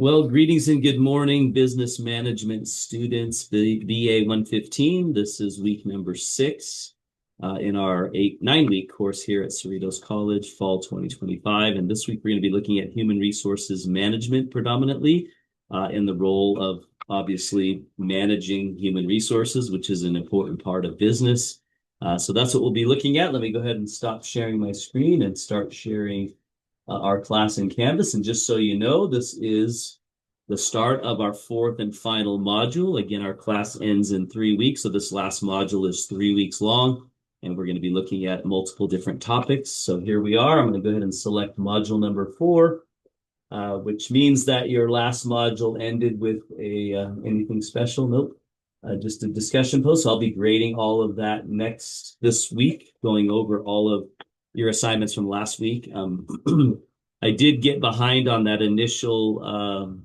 Well, greetings and good morning, business management students, BA115. This is week number 6 in our 9-week course here at Cerritos College, fall 2025. And this week we're going to be looking at human resources management predominantly in the role of obviously managing human resources, which is an important part of business. So that's what we'll be looking at. Let me go ahead and stop sharing my screen and start sharing our class in Canvas. And just so you know, this is the start of our 4th and final module. Again, our class ends in 3 weeks. So this last module is 3 weeks long, and we're going to be looking at multiple different topics. So here we are. I'm going to go ahead and select module number 4, which means that your last module ended with anything special. Nope. Just a discussion post. So I'll be grading all of that this week, going over all of your assignments from last week. I did get behind on that initial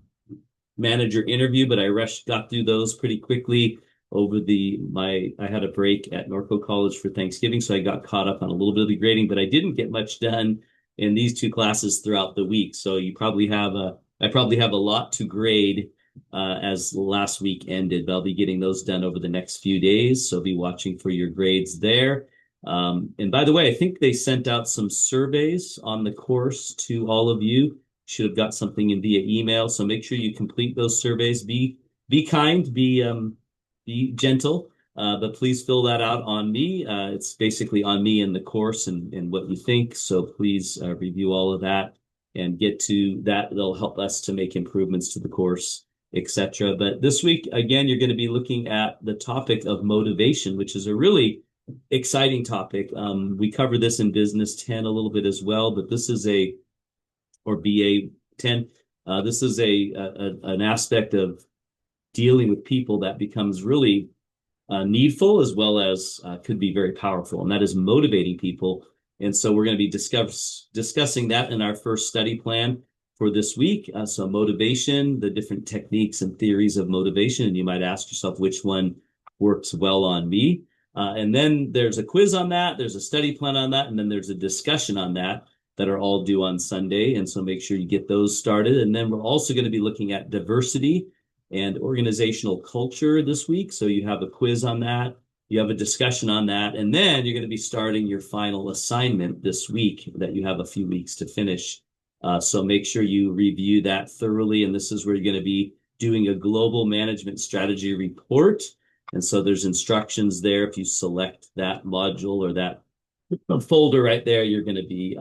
manager interview, but I got through those pretty quickly over I had a break at Norco College for Thanksgiving, so I got caught up on a little bit of the grading, but I didn't get much done in these 2 classes throughout the week. So I probably have a lot to grade as last week ended, but I'll be getting those done over the next few days. So be watching for your grades there. And by the way, I think they sent out some surveys on the course to all of you. Should have got something in via email. So make sure you complete those surveys. Be kind, be gentle, but please fill that out on me. It's basically on me and the course and what you think. So please review all of that and get to that. They'll help us to make improvements to the course, etc. But this week, again, you're going to be looking at the topic of motivation, which is a really exciting topic. We cover this in Business 10 a little bit as well, but this is or BA10. This is an aspect of dealing with people that becomes really needful as well as could be very powerful, and that is motivating people. And so we're going to be discussing that in our first study plan for this week. So motivation, the different techniques and theories of motivation, and you might ask yourself which one works well on me. And then there's a quiz on that, there's a study plan on that, and then there's a discussion on that are all due on Sunday. And so make sure you get those started. And then we're also going to be looking at diversity and organizational culture this week. So you have a quiz on that, you have a discussion on that, and then you're going to be starting your final assignment this week that you have a few weeks to finish. So make sure you review that thoroughly. And this is where you're going to be doing a global management strategy report. And so there's instructions there. If you select that module or that folder right there, you're going to be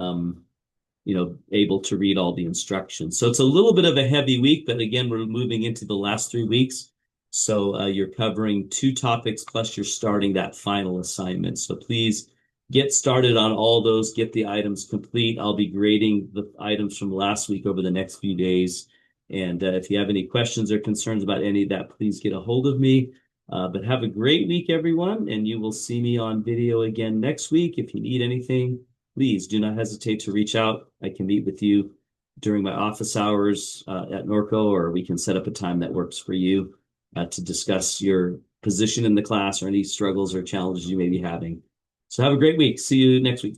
able to read all the instructions. So it's a little bit of a heavy week, but again, we're moving into the last 3 weeks. So you're covering 2 topics, plus you're starting that final assignment. So please get started on all those, get the items complete. I'll be grading the items from last week over the next few days. And if you have any questions or concerns about any of that, please get a hold of me. But have a great week, everyone, and you will see me on video again next week. If you need anything, please do not hesitate to reach out. I can meet with you during my office hours at Norco, or we can set up a time that works for you to discuss your position in the class or any struggles or challenges you may be having. So have a great week. See you next week.